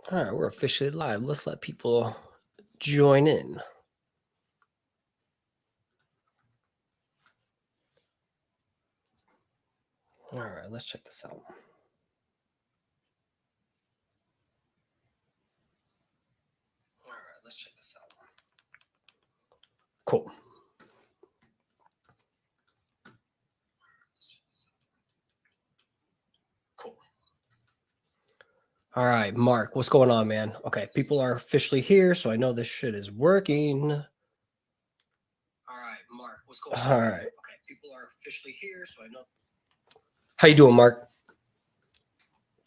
All right, we're officially live. Let's let people join in. All right, let's check this out. All right, let's check this out. Cool. Cool. All right, Mark, what's going on, man? Okay, people are officially here, so I know this shit is working. All right, Mark, what's going on? All right. Okay, people are officially here, so I know. How you doing, Mark?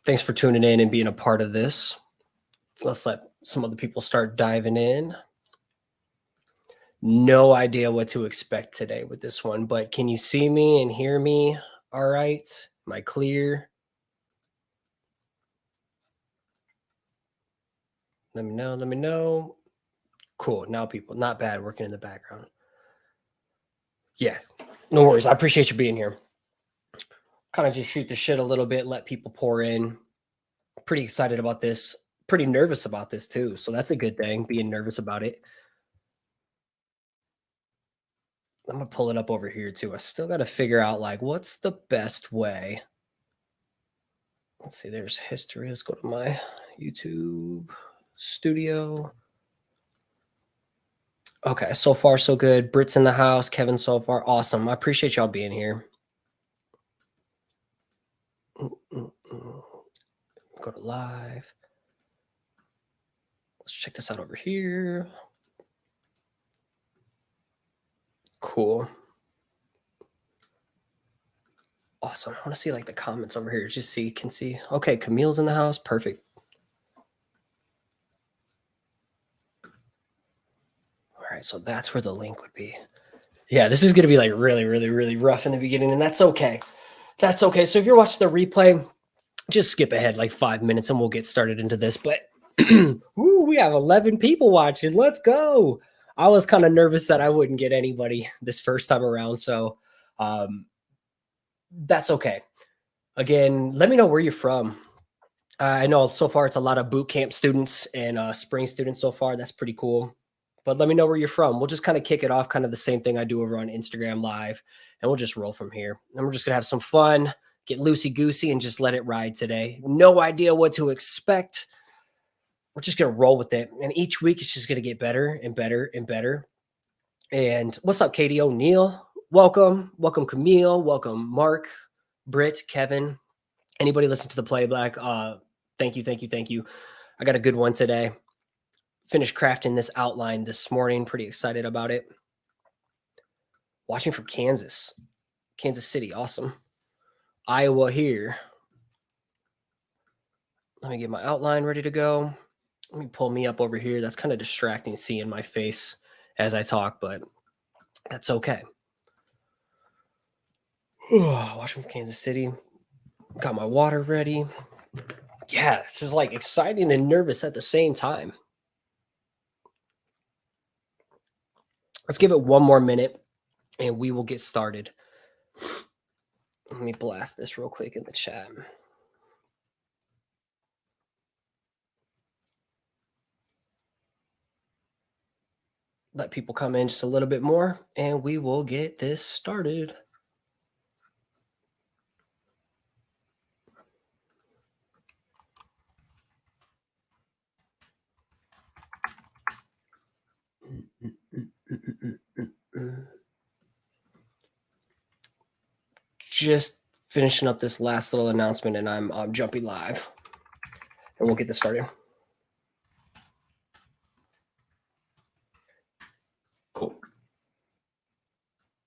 Thanks for tuning in and being a part of this. Let's let some other people start diving in. No idea what to expect today with this one, but can you see me and hear me? All right. Am I clear? Let me know. Let me know. Cool. Now people, not bad, working in the background. Yeah. No worries. I appreciate you being here. Kind of just shoot the shit a little bit, let people pour in. Pretty excited about this. Pretty nervous about this too. So that's a good thing, being nervous about it. I'm going to pull it up over here too. I still got to figure out like what's the best way. Let's see, there's history. Let's go to my YouTube studio. Okay, so far so good. Britt's in the house. Kevin so far. Awesome. I appreciate y'all being here. Go to live. Let's check this out over here. Cool. Awesome. I want to see like the comments over here just so you can see. Okay, Camille's in the house. Perfect. All right, so that's where the link would be. Yeah, this is going to be like really, really, really rough in the beginning, and that's okay. That's okay. So if you're watching the replay, just skip ahead like 5 minutes and we'll get started into this. But ooh, we have 11 people watching. Let's go. I was kind of nervous that I wouldn't get anybody this first time around. So that's okay. Again, let me know where you're from. I know so far it's a lot of boot camp students and spring students so far. That's pretty cool. But let me know where you're from. We'll just kind of kick it off, kind of the same thing I do over on Instagram Live, and we'll just roll from here. And we're just going to have some fun, get loosey-goosey, and just let it ride today. No idea what to expect. We're just going to roll with it. And each week it's just going to get better and better and better. And what's up, Katie O'Neill? Welcome. Welcome, Camille. Welcome, Mark, Britt, Kevin. Anybody listen to the playback? Thank you, thank you, thank you. I got a good one today. Finished crafting this outline this morning. Pretty excited about it. Watching from Kansas City. Awesome. Iowa here. Let me get my outline ready to go. Let me pull me up over here. That's kind of distracting seeing my face as I talk, but that's okay. Watching from Kansas City. Got my water ready. Yeah, this is like exciting and nervous at the same time. Let's give it one more minute and we will get started. Let me blast this real quick in the chat. Let people come in just a little bit more and we will get this started. Just finishing up this last little announcement and I'm jumping live and we'll get this started. Cool.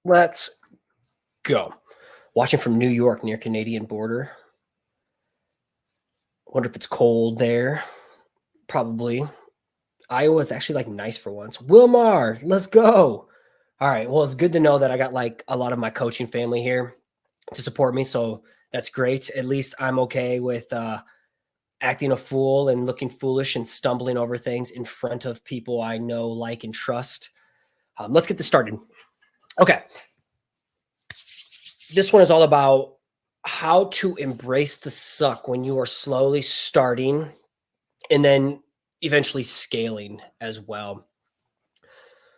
Let's go. Watching from New York near Canadian border. Wonder if it's cold there. Probably. Iowa is actually like nice for once. Wilmar, let's go. All right. Well, it's good to know that I got like a lot of my coaching family here to support me. So that's great. At least I'm okay with acting a fool and looking foolish and stumbling over things in front of people I know, like, and trust. Let's get this started. Okay. This one is all about how to embrace the suck when you are slowly starting and then eventually scaling as well.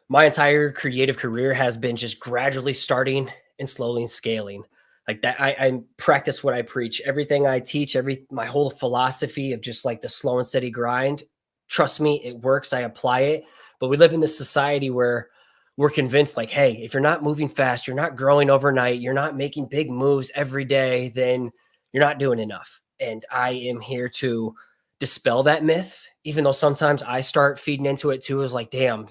My entire creative career has been just gradually starting and slowly scaling. Like that, I practice what I preach. Everything I teach, my whole philosophy of just like the slow and steady grind. Trust me, it works. I apply it. But we live in this society where we're convinced, like, hey, if you're not moving fast, you're not growing overnight, you're not making big moves every day, then you're not doing enough. And I am here to dispel that myth, even though sometimes I start feeding into it too. Is like, damn,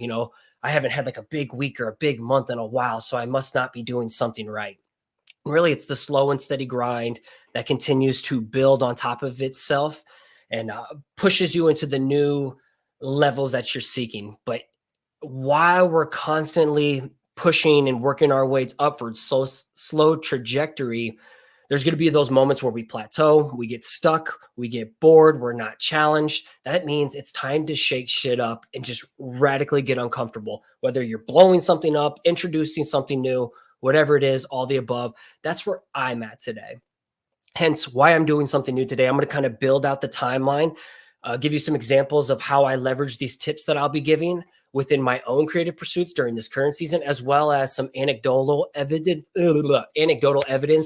I haven't had like a big week or a big month in a while, so I must not be doing something right. Really, it's the slow and steady grind that continues to build on top of itself and pushes you into the new levels that you're seeking. But while we're constantly pushing and working our ways upwards, so slow trajectory, there's going to be those moments where we plateau, we get stuck, we get bored, we're not challenged. That means it's time to shake shit up and just radically get uncomfortable. Whether you're blowing something up, introducing something new, whatever it is, all the above, that's where I'm at today. Hence why I'm doing something new today. I'm going to kind of build out the timeline, give you some examples of how I leverage these tips that I'll be giving within my own creative pursuits during this current season, as well as some anecdotal evidence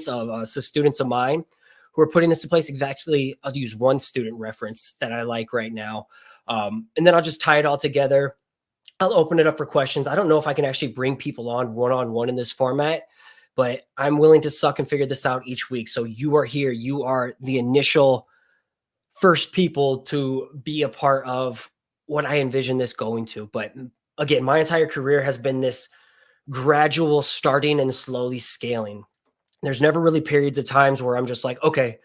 of some students of mine who are putting this in place. Exactly, I'll use one student reference that I like right now, and then I'll just tie it all together. I'll open it up for questions. I don't know if I can actually bring people on one-on-one in this format, but I'm willing to suck and figure this out each week. So you are here. You are the initial first people to be a part of what I envision this going to. But again, my entire career has been this gradual starting and slowly scaling. There's never really periods of times where I'm just like, okay,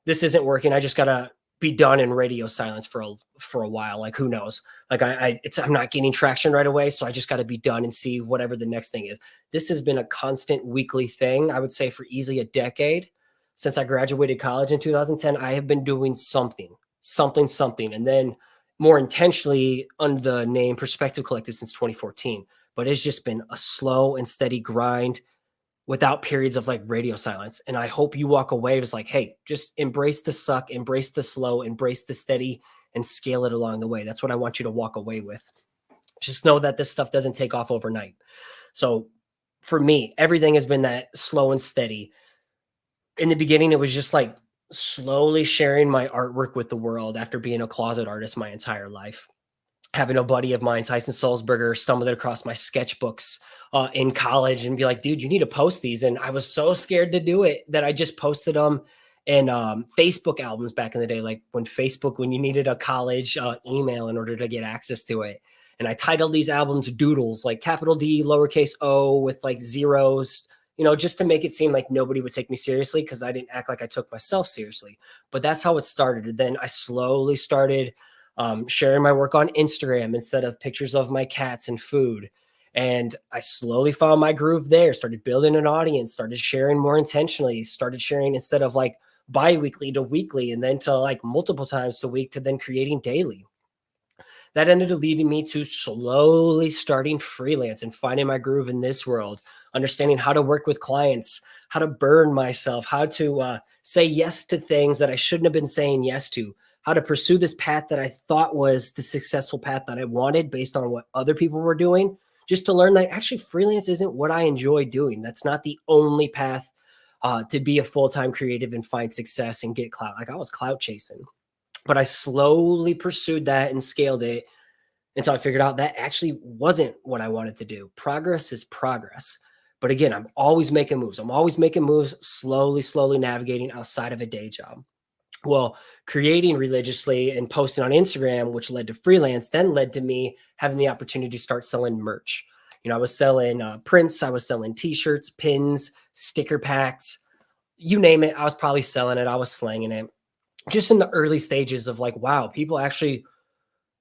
this isn't working. I just got to be done in radio silence for a while. Like, who knows? Like I'm not gaining traction right away. So I just got to be done and see whatever the next thing is. This has been a constant weekly thing, I would say, for easily a decade. Since I graduated college in 2010, I have been doing something. And then more intentionally under the name Perspective Collective since 2014. But it's just been a slow and steady grind without periods of like radio silence. And I hope you walk away as like, hey, just embrace the suck, embrace the slow, embrace the steady, and scale it along the way. That's what I want you to walk away with. Just know that this stuff doesn't take off overnight. So for me, everything has been that slow and steady. In the beginning, it was just like slowly sharing my artwork with the world after being a closet artist my entire life. Having a buddy of mine, Tyson Sulzberger, stumbled across my sketchbooks in college and be like, dude, you need to post these. And I was so scared to do it that I just posted them in Facebook albums back in the day, like when you needed a college email in order to get access to it. And I titled these albums Doodles, like capital D, lowercase o with like zeros, just to make it seem like nobody would take me seriously because I didn't act like I took myself seriously. But that's how it started. And then I slowly started sharing my work on Instagram instead of pictures of my cats and food. And I slowly found my groove there, started building an audience, started sharing more intentionally, started sharing instead of like bi-weekly to weekly, and then to like multiple times a week, to then creating daily. That ended up leading me to slowly starting freelance and finding my groove in this world, understanding how to work with clients, how to burn myself, how to say yes to things that I shouldn't have been saying yes to, how to pursue this path that I thought was the successful path that I wanted based on what other people were doing, just to learn that actually freelance isn't what I enjoy doing. That's not the only path to be a full-time creative and find success and get clout. Like I was clout chasing, but I slowly pursued that and scaled it until I figured out that actually wasn't what I wanted to do. Progress is progress. But again, I'm always making moves. I'm always making moves, slowly navigating outside of a day job. Well, creating religiously and posting on Instagram, which led to freelance, then led to me having the opportunity to start selling merch. I was selling prints, I was selling t-shirts, pins, sticker packs, you name it. I was probably selling it. I was slanging it. Just in the early stages of like, wow, people actually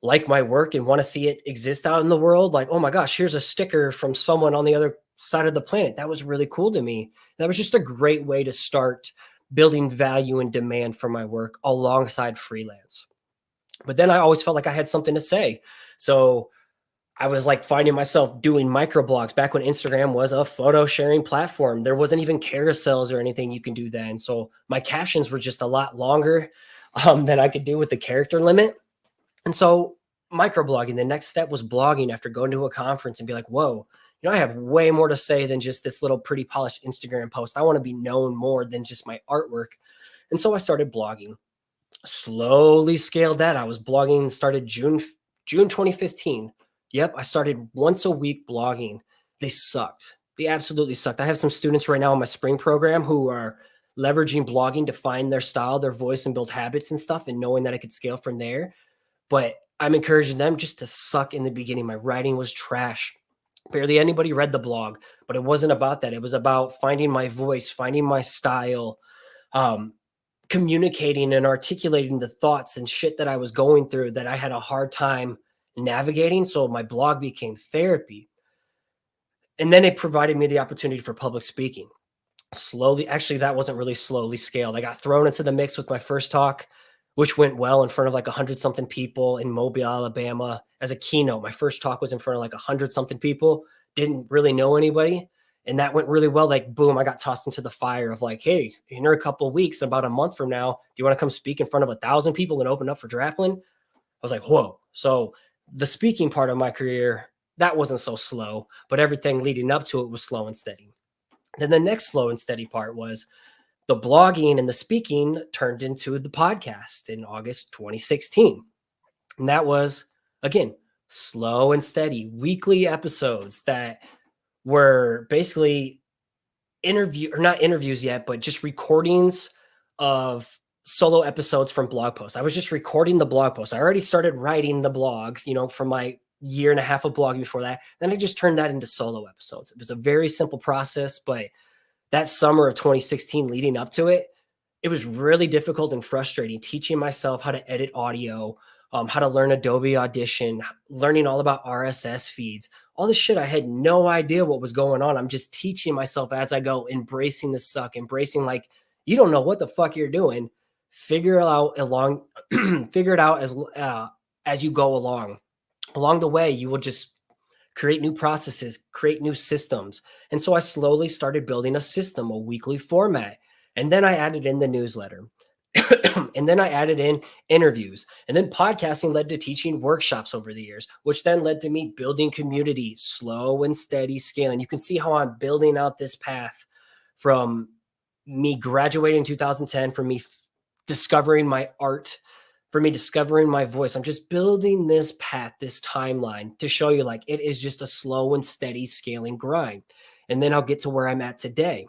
like my work and want to see it exist out in the world. Like, oh my gosh, here's a sticker from someone on the other side of the planet. That was really cool to me. That was just a great way to start building value and demand for my work alongside freelance. But then I always felt like I had something to say. So I was like finding myself doing microblogs back when Instagram was a photo sharing platform. There wasn't even carousels or anything you can do then. So my captions were just a lot longer than I could do with the character limit. And so microblogging, the next step was blogging after going to a conference and be like, whoa, I have way more to say than just this little pretty polished Instagram post. I want to be known more than just my artwork. And so I started blogging, slowly scaled that. I was blogging, started June 2015. Yep, I started once a week blogging. They sucked. They absolutely sucked. I have some students right now in my spring program who are leveraging blogging to find their style, their voice, and build habits and stuff, and knowing that I could scale from there. But I'm encouraging them just to suck in the beginning. My writing was trash. Barely anybody read the blog, but it wasn't about that. It was about finding my voice, finding my style, communicating and articulating the thoughts and shit that I was going through that I had a hard time navigating. So my blog became therapy. And then it provided me the opportunity for public speaking. Slowly, actually, that wasn't really slowly scaled. I got thrown into the mix with my first talk, which went well in front of like 100 something people in Mobile, Alabama as a keynote. My first talk was in front of like 100 something people, didn't really know anybody. And that went really well. Like, boom, I got tossed into the fire of like, hey, in a couple of weeks, about a month from now, do you want to come speak in front of 1,000 people and open up for Draplin? I was like, whoa. So the speaking part of my career, that wasn't so slow, but everything leading up to it was slow and steady. Then the next slow and steady part was the blogging and the speaking turned into the podcast in August 2016. And that was, again, slow and steady, weekly episodes that were basically not interviews yet, but just recordings of solo episodes from blog posts. I was just recording the blog posts. I already started writing the blog, from my year and a half of blogging before that. Then I just turned that into solo episodes. It was a very simple process, but that summer of 2016 leading up to it, it was really difficult and frustrating teaching myself how to edit audio, how to learn Adobe Audition, learning all about RSS feeds, all this shit. I had no idea what was going on. I'm just teaching myself as I go, embracing the suck, embracing like, you don't know what the fuck you're doing. Figure it out as you go along. Along the way, you will just create new processes, create new systems. And so I slowly started building a system, a weekly format. And then I added in the newsletter. And then I added in interviews. And then podcasting led to teaching workshops over the years, which then led to me building community, slow and steady scaling. You can see how I'm building out this path from me graduating in 2010, from me discovering my art, for me discovering my voice. I'm just building this path, this timeline to show you like it is just a slow and steady scaling grind. And then I'll get to where I'm at today.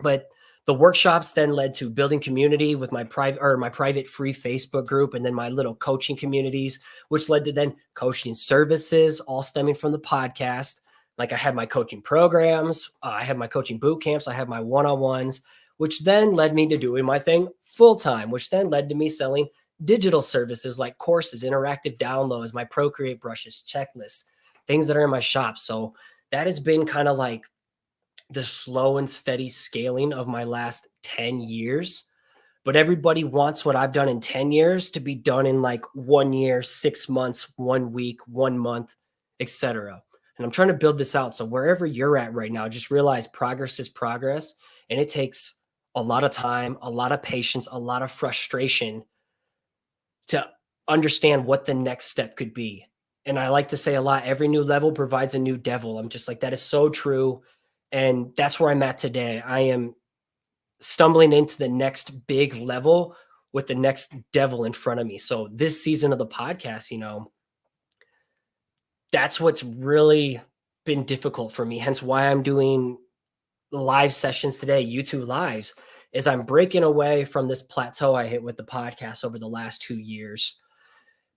But the workshops then led to building community with my private free Facebook group, and then my little coaching communities, which led to then coaching services, all stemming from the podcast. Like I had my coaching programs, I have my coaching boot camps, I have my one-on-ones, which then led me to doing my thing full-time, which then led to me selling digital services like courses, interactive downloads, my Procreate brushes, checklists, things that are in my shop. So that has been kind of like the slow and steady scaling of my last 10 years. But everybody wants what I've done in 10 years to be done in like 1 year, 6 months, 1 week, 1 month, etc. And I'm trying to build this out. So wherever you're at right now, just realize progress is progress. And it takes a lot of time, a lot of patience, a lot of frustration to understand what the next step could be. And I like to say a lot, every new level provides a new devil. I'm just like, that is so true. And that's where I'm at today. I am stumbling into the next big level with the next devil in front of me. So this season of the podcast, that's what's really been difficult for me. Hence why I'm doing live sessions today, YouTube lives, is I'm breaking away from this plateau I hit with the podcast over the last 2 years,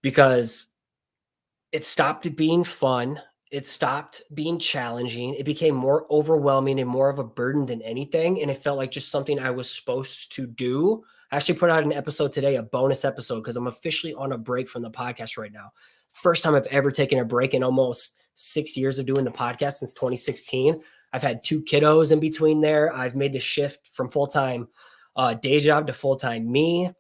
because it stopped being fun. It stopped being challenging. It became more overwhelming and more of a burden than anything. And it felt like just something I was supposed to do. I actually put out an episode today, a bonus episode, because I'm officially on a break from the podcast right now. First time I've ever taken a break in almost 6 years of doing the podcast, since 2016. I've had 2 kiddos in between there. I've made the shift from full-time day job to full-time me.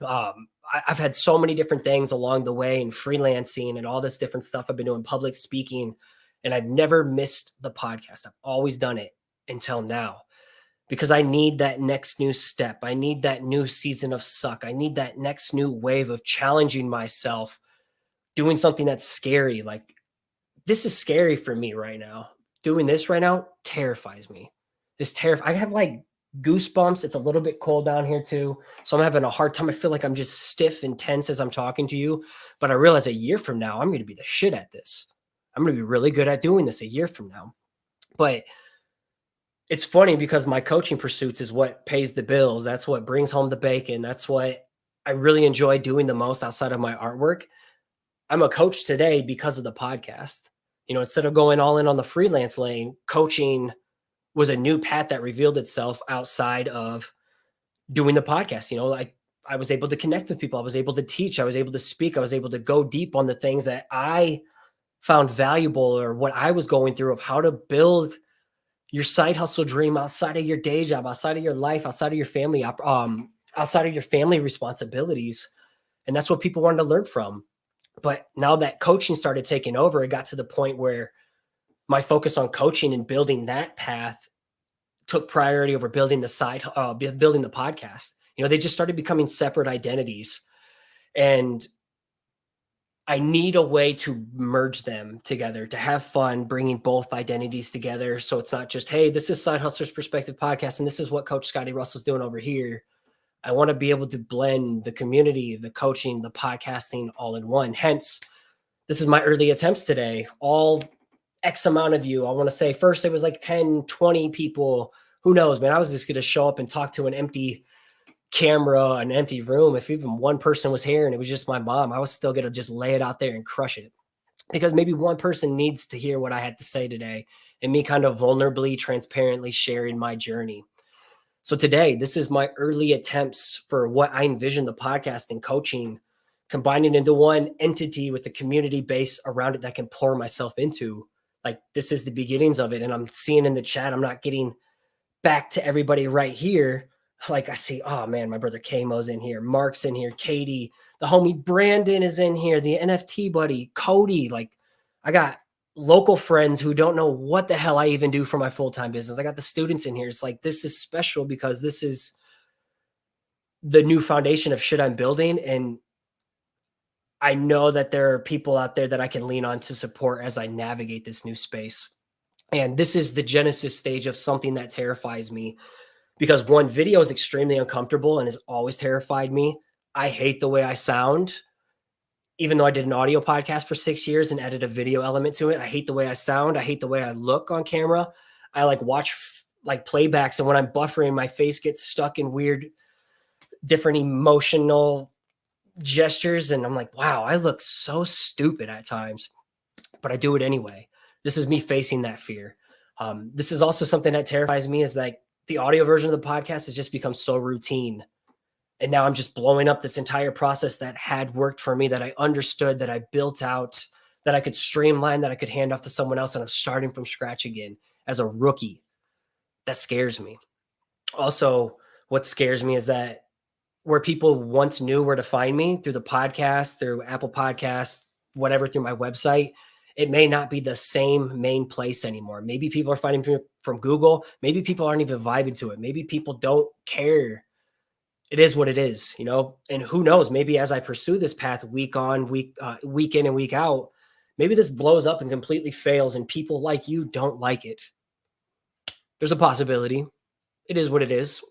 I've had so many different things along the way, and freelancing and all this different stuff. I've been doing public speaking, and I've never missed the podcast. I've always done it until now, because I need that next new step. I need that new season of suck. I need that next new wave of challenging myself doing something that's scary. Like, this is scary for me right now. Doing this right now terrifies me. I have like goosebumps. It's a little bit cold down here too. So I'm having a hard time. I feel like I'm just stiff and tense as I'm talking to you. But I realize a year from now, I'm going to be the shit at this. I'm going to be really good at doing this a year from now. But it's funny because my coaching pursuits is what pays the bills. That's what brings home the bacon. That's what I really enjoy doing the most outside of my artwork. I'm a coach today because of the podcast. Instead of going all in on the freelance lane, coaching was a new path that revealed itself outside of doing the podcast. I was able to connect with people. I was able to teach. I was able to speak. I was able to go deep on the things that I found valuable or what I was going through of how to build your side hustle dream outside of your day job, outside of your life, outside of your family, outside of your family responsibilities. And that's what people wanted to learn from. But now that coaching started taking over, it got to the point where my focus on coaching and building that path took priority over building building the podcast. They just started becoming separate identities. And I need a way to merge them together, to have fun, bringing both identities together. So it's not just, hey, this is Side Hustler's Perspective Podcast, and this is what Coach Scotty.D.Russell's doing over here. I want to be able to blend the community, the coaching, the podcasting all in one. Hence, this is my early attempts today. All X amount of you. I want to say first it was like 10, 20 people. Who knows, man? I was just going to show up and talk to an empty camera, an empty room. If even one person was here and it was just my mom, I was still going to just lay it out there and crush it, because maybe one person needs to hear what I had to say today and me kind of vulnerably, transparently sharing my journey. So today, this is my early attempts for what I envision the podcast and coaching combining into one entity with the community base around it that I can pour myself into. Like, this is the beginnings of it. And I'm seeing in the chat, I'm not getting back to everybody right here. Like, I see, oh man, my brother Kamo's in here, Mark's in here, Katie, the homie Brandon is in here, the NFT buddy, Cody. Like, I got local friends who don't know what the hell I even do for my full-time business. I got the students in here. It's like, this is special because this is the new foundation of shit I'm building. And I know that there are people out there that I can lean on to support as I navigate this new space. And this is the genesis stage of something that terrifies me, because one, video is extremely uncomfortable and has always terrified me. I hate the way I sound. Even though I did an audio podcast for 6 years and added a video element to it, I hate the way I sound. I hate the way I look on camera. I watch playbacks, and when I'm buffering, my face gets stuck in weird, different emotional gestures. And I'm like, wow, I look so stupid at times, but I do it anyway. This is me facing that fear. This is also something that terrifies me, is that the audio version of the podcast has just become so routine. And now I'm just blowing up this entire process that had worked for me, that I understood, that I built out, that I could streamline, that I could hand off to someone else. And I'm starting from scratch again as a rookie. That scares me. Also, what scares me is that where people once knew where to find me, through the podcast, through Apple Podcasts, whatever, through my website, it may not be the same main place anymore. Maybe people are finding me from Google. Maybe people aren't even vibing to it. Maybe people don't care. It is what it is, and who knows, maybe as I pursue this path week in and week out, maybe this blows up and completely fails and people like you don't like it. There's a possibility. It is what it is.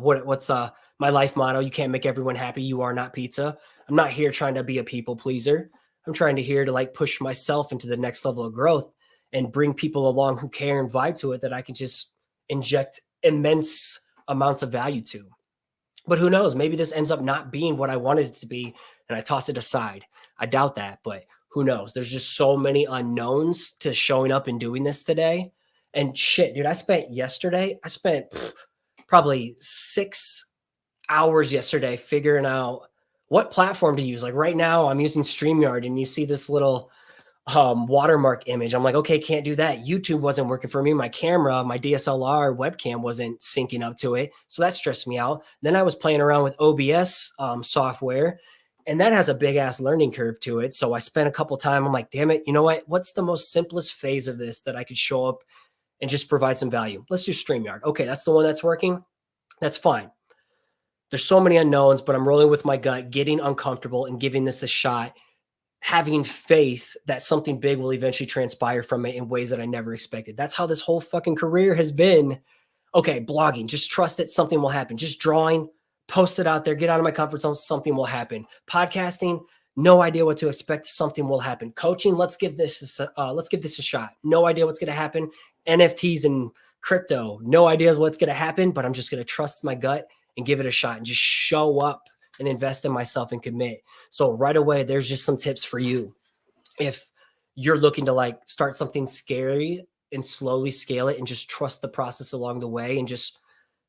What's my life motto? You can't make everyone happy. You are not pizza. I'm not here trying to be a people pleaser. I'm trying to push myself into the next level of growth and bring people along who care and vibe to it, that I can just inject immense amounts of value to. But who knows? Maybe this ends up not being what I wanted it to be, and I toss it aside. I doubt that, but who knows? There's just so many unknowns to showing up and doing this today. And shit, dude, I spent probably 6 hours yesterday figuring out what platform to use. Like right now, I'm using StreamYard, and you see this little watermark image. I'm like, okay, can't do that. YouTube wasn't working for me. My camera, my DSLR webcam wasn't syncing up to it. So that stressed me out. Then I was playing around with OBS software, and that has a big ass learning curve to it. So I spent a couple times. I'm like, damn it. You know what? What's the most simplest phase of this that I could show up and just provide some value? Let's do StreamYard. Okay, that's the one that's working. That's fine. There's so many unknowns, but I'm rolling with my gut, getting uncomfortable and giving this a shot. having faith that something big will eventually transpire from it in ways that I never expected. That's how this whole fucking career has been. Okay, blogging, just trust that something will happen. Just drawing, post it out there, get out of my comfort zone, something will happen. Podcasting, no idea what to expect, something will happen. Coaching, let's give this a shot. No idea what's going to happen. NFTs and crypto, no idea what's going to happen, but I'm just going to trust my gut and give it a shot and just show up and invest in myself and commit. So right away, there's just some tips for you. If you're looking to like start something scary and slowly scale it and just trust the process along the way and just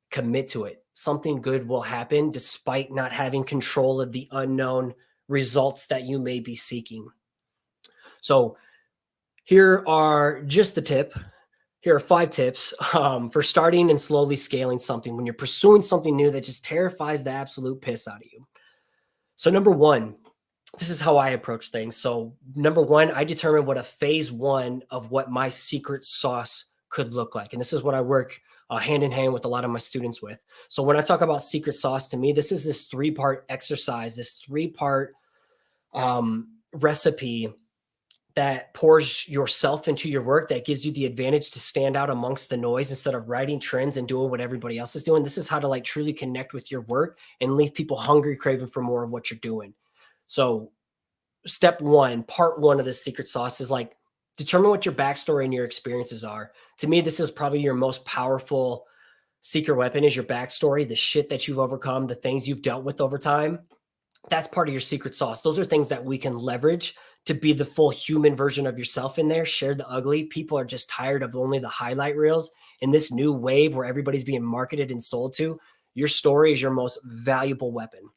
commit to it, something good will happen despite not having control of the unknown results that you may be seeking. So here are just the tip. Here are 5 tips for starting and slowly scaling something when you're pursuing something new that just terrifies the absolute piss out of you. So number 1, this is how I approach things. So number 1, I determine what a phase 1 of what my secret sauce could look like. And this is what I work hand in hand with a lot of my students with. So when I talk about secret sauce, to me, this is this 3-part exercise, this 3-part recipe that pours yourself into your work, that gives you the advantage to stand out amongst the noise instead of riding trends and doing what everybody else is doing. This is how to like truly connect with your work and leave people hungry, craving for more of what you're doing. So step 1, part 1 of this secret sauce is like, determine what your backstory and your experiences are. To me, this is probably your most powerful secret weapon, is your backstory, the shit that you've overcome, the things you've dealt with over time. That's part of your secret sauce. Those are things that we can leverage to be the full human version of yourself in there. Share the ugly. People are just tired of only the highlight reels. In this new wave where everybody's being marketed and sold to, your story is your most valuable weapon.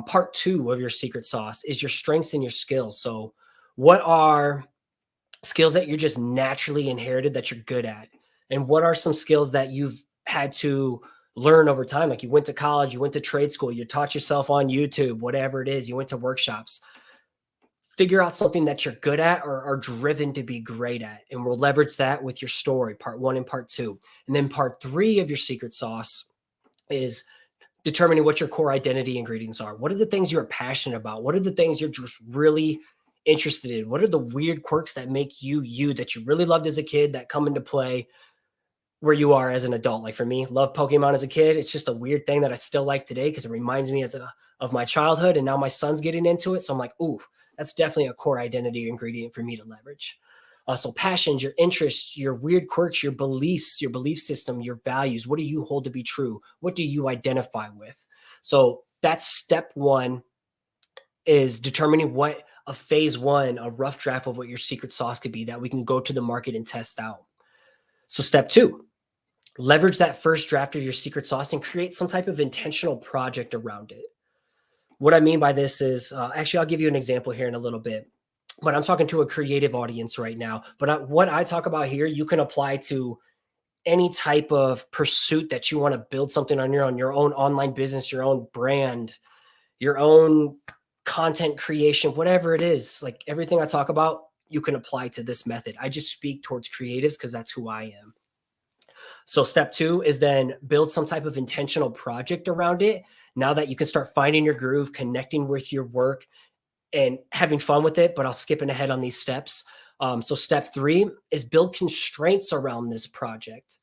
Part 2 of your secret sauce is your strengths and your skills. So what are skills that you're just naturally inherited that you're good at? And what are some skills that you've had to learn over time? Like you went to college, you went to trade school, you taught yourself on YouTube, whatever it is, you went to workshops. Figure out something that you're good at or are driven to be great at. And we'll leverage that with your story, part 1 and part 2. And then part 3 of your secret sauce is determining what your core identity ingredients are. What are the things you're passionate about? What are the things you're just really interested in? What are the weird quirks that make you you, that you really loved as a kid, that come into play where you are as an adult? Like for me, love Pokemon as a kid. It's just a weird thing that I still like today because it reminds me of my childhood, and now my son's getting into it. So I'm like, ooh, that's definitely a core identity ingredient for me to leverage. So passions, your interests, your weird quirks, your beliefs, your belief system, your values. What do you hold to be true? What do you identify with? So that's step 1, is determining what a phase 1, a rough draft of what your secret sauce could be that we can go to the market and test out. So step 2, leverage that first draft of your secret sauce and create some type of intentional project around it. What I mean by this is, actually, I'll give you an example here in a little bit, but I'm talking to a creative audience right now. But what I talk about here, you can apply to any type of pursuit that you want to build something on your own online business, your own brand, your own content creation, whatever it is. Like everything I talk about, you can apply to this method. I just speak towards creatives because that's who I am. So step 2 is then build some type of intentional project around it. Now that you can start finding your groove, connecting with your work and having fun with it, but I'll skip ahead on these steps. So step 3 is build constraints around this project,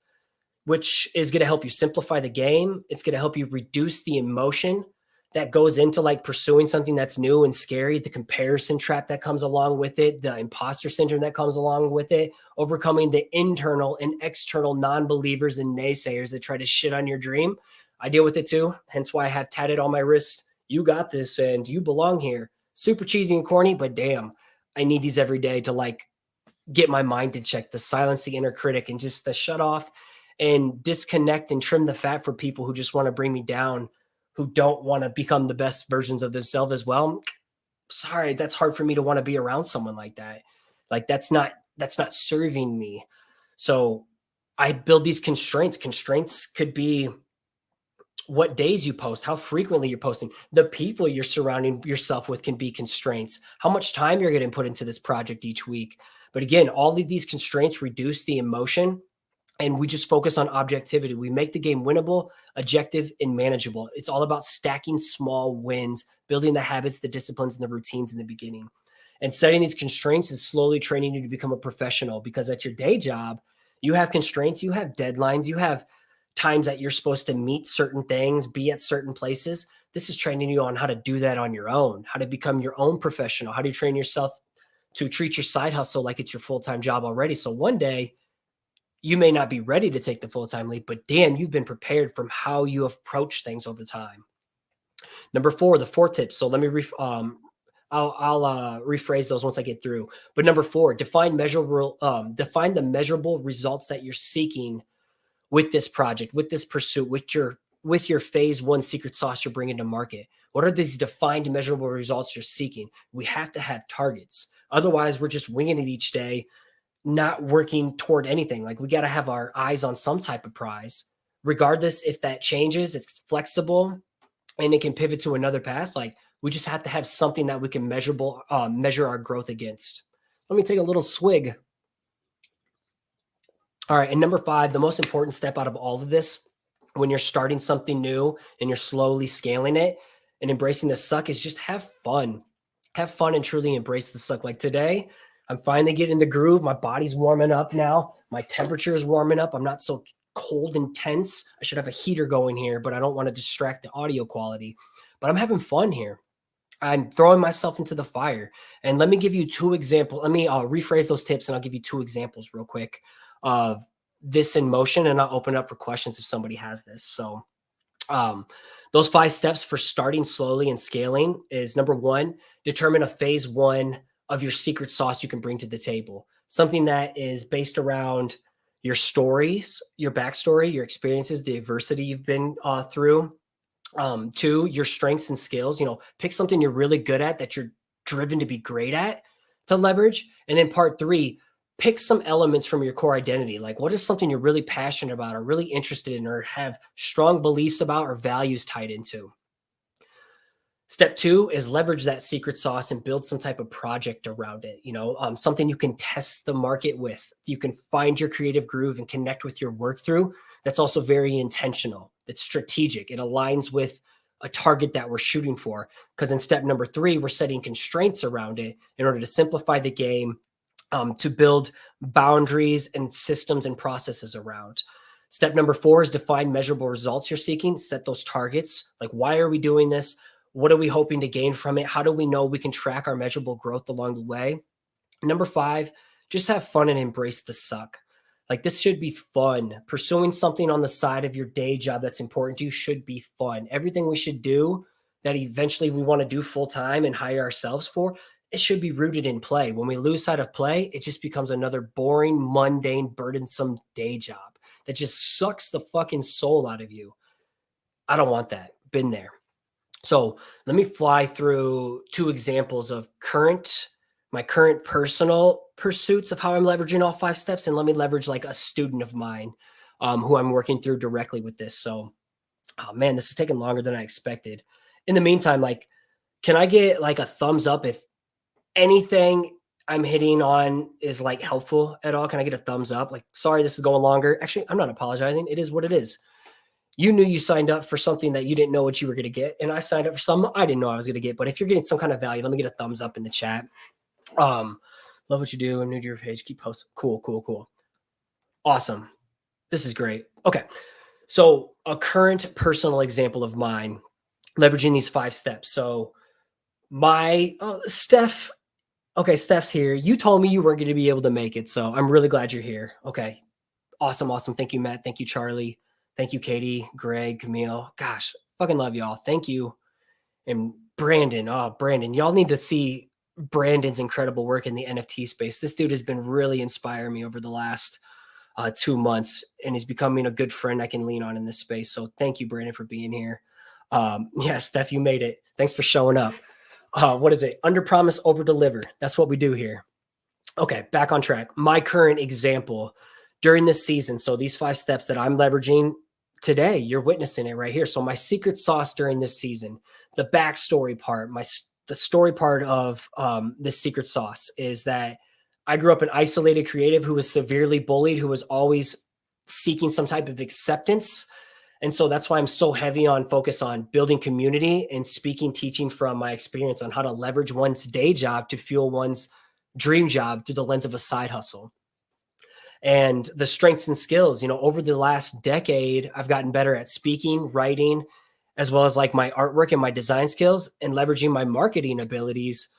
which is going to help you simplify the game. It's going to help you reduce the emotion that goes into like pursuing something that's new and scary, the comparison trap that comes along with it, the imposter syndrome that comes along with it, overcoming the internal and external non-believers and naysayers that try to shit on your dream. I deal with it too. Hence why I have tatted on my wrist, "You got this and you belong here." Super cheesy and corny, but damn, I need these every day to like get my mind in check, to silence the inner critic and just to shut off and disconnect and trim the fat for people who just want to bring me down, who don't want to become the best versions of themselves as well. Sorry, that's hard for me to want to be around someone like that. Like that's not serving me. So I build these constraints. Constraints could be what days you post, how frequently you're posting, the people you're surrounding yourself with can be constraints, how much time you're going to put into this project each week. But again, all of these constraints reduce the emotion and we just focus on objectivity. We make the game winnable, objective, and manageable. It's all about stacking small wins, building the habits, the disciplines, and the routines in the beginning. And setting these constraints is slowly training you to become a professional, because at your day job, you have constraints, you have deadlines, you have times that you're supposed to meet certain things, be at certain places. This is training you on how to do that on your own, how to become your own professional. How do you train yourself to treat your side hustle like it's your full-time job already? So one day you may not be ready to take the full-time leap, but damn, you've been prepared from how you approach things over time. Number 4, the 4 tips. So let me I'll rephrase those once I get through. But number 4, define define the measurable results that you're seeking with this project, with this pursuit, with your phase 1 secret sauce you're bringing to market. What are these defined measurable results you're seeking? We have to have targets. Otherwise, we're just winging it each day, not working toward anything. Like, we got to have our eyes on some type of prize, regardless if that changes, it's flexible and it can pivot to another path. Like, we just have to have something that we can measure our growth against. Let me take a little swig. All right. And number 5, the most important step out of all of this, when you're starting something new and you're slowly scaling it and embracing the suck, is just have fun. Have fun and truly embrace the suck. Like today, I'm finally getting the groove. My body's warming up now. My temperature is warming up. I'm not so cold and tense. I should have a heater going here, but I don't want to distract the audio quality. But I'm having fun here. I'm throwing myself into the fire. And let me give you 2 examples. Let me rephrase those tips, and I'll give you 2 examples real quick of this in motion, and I'll open up for questions if somebody has this. So those 5 steps for starting slowly and scaling is: number 1, determine a phase 1 of your secret sauce you can bring to the table. Something that is based around your stories, your backstory, your experiences, the adversity you've been through. 2, your strengths and skills. Pick something you're really good at, that you're driven to be great at, to leverage. And then part 3, pick some elements from your core identity. Like, what is something you're really passionate about or really interested in or have strong beliefs about or values tied into? Step 2 is leverage that secret sauce and build some type of project around it. Something you can test the market with. You can find your creative groove and connect with your work through. That's also very intentional. It's strategic. It aligns with a target that we're shooting for. Because in step number 3, we're setting constraints around it in order to simplify the game, to build boundaries and systems and processes around. Step number 4 is define measurable results you're seeking. Set those targets. Like, why are we doing this? What are we hoping to gain from it? How do we know we can track our measurable growth along the way? Number 5, just have fun and embrace the suck. Like, this should be fun. Pursuing something on the side of your day job that's important to you should be fun. Everything we should do that eventually we want to do full time and hire ourselves for, it should be rooted in play. When we lose sight of play, it just becomes another boring, mundane, burdensome day job that just sucks the fucking soul out of you. I don't want that. Been there. So let me fly through 2 examples of my current personal pursuits of how I'm leveraging all 5 steps. And let me leverage like a student of mine who I'm working through directly with this. So, oh man, this is taking longer than I expected. In the meantime, like, can I get like a thumbs up if anything I'm hitting on is like helpful at all? Can I get a thumbs up? Like, sorry, this is going longer. Actually, I'm not apologizing. It is what it is. You knew you signed up for something that you didn't know what you were going to get. And I signed up for something I didn't know I was going to get. But if you're getting some kind of value, let me get a thumbs up in the chat. Love what you do. I'm new to your page. Keep posting. Cool. Awesome. This is great. Okay. So a current personal example of mine, leveraging these 5 steps. So Steph's here. You told me you weren't going to be able to make it. So I'm really glad you're here. Okay. Awesome. Thank you, Matt. Thank you, Charlie. Thank you, Katie, Greg, Camille. Gosh, fucking love y'all. Thank you. And Brandon. Oh, Brandon. Y'all need to see Brandon's incredible work in the NFT space. This dude has been really inspiring me over the last 2 months, and he's becoming a good friend I can lean on in this space. So thank you, Brandon, for being here. Yeah, Steph, you made it. Thanks for showing up. What is it? Under promise, over deliver. That's what we do here. Okay, back on track. My current example during this season. So these 5 steps that I'm leveraging today, you're witnessing it right here. So my secret sauce during this season, the backstory part, the story part of this secret sauce is that I grew up an isolated creative who was severely bullied, who was always seeking some type of acceptance. And so that's why I'm so heavy on focus on building community and speaking, teaching from my experience on how to leverage one's day job to fuel one's dream job through the lens of a side hustle. And the strengths and skills, over the last decade, I've gotten better at speaking, writing, as well as like my artwork and my design skills, and leveraging my marketing abilities,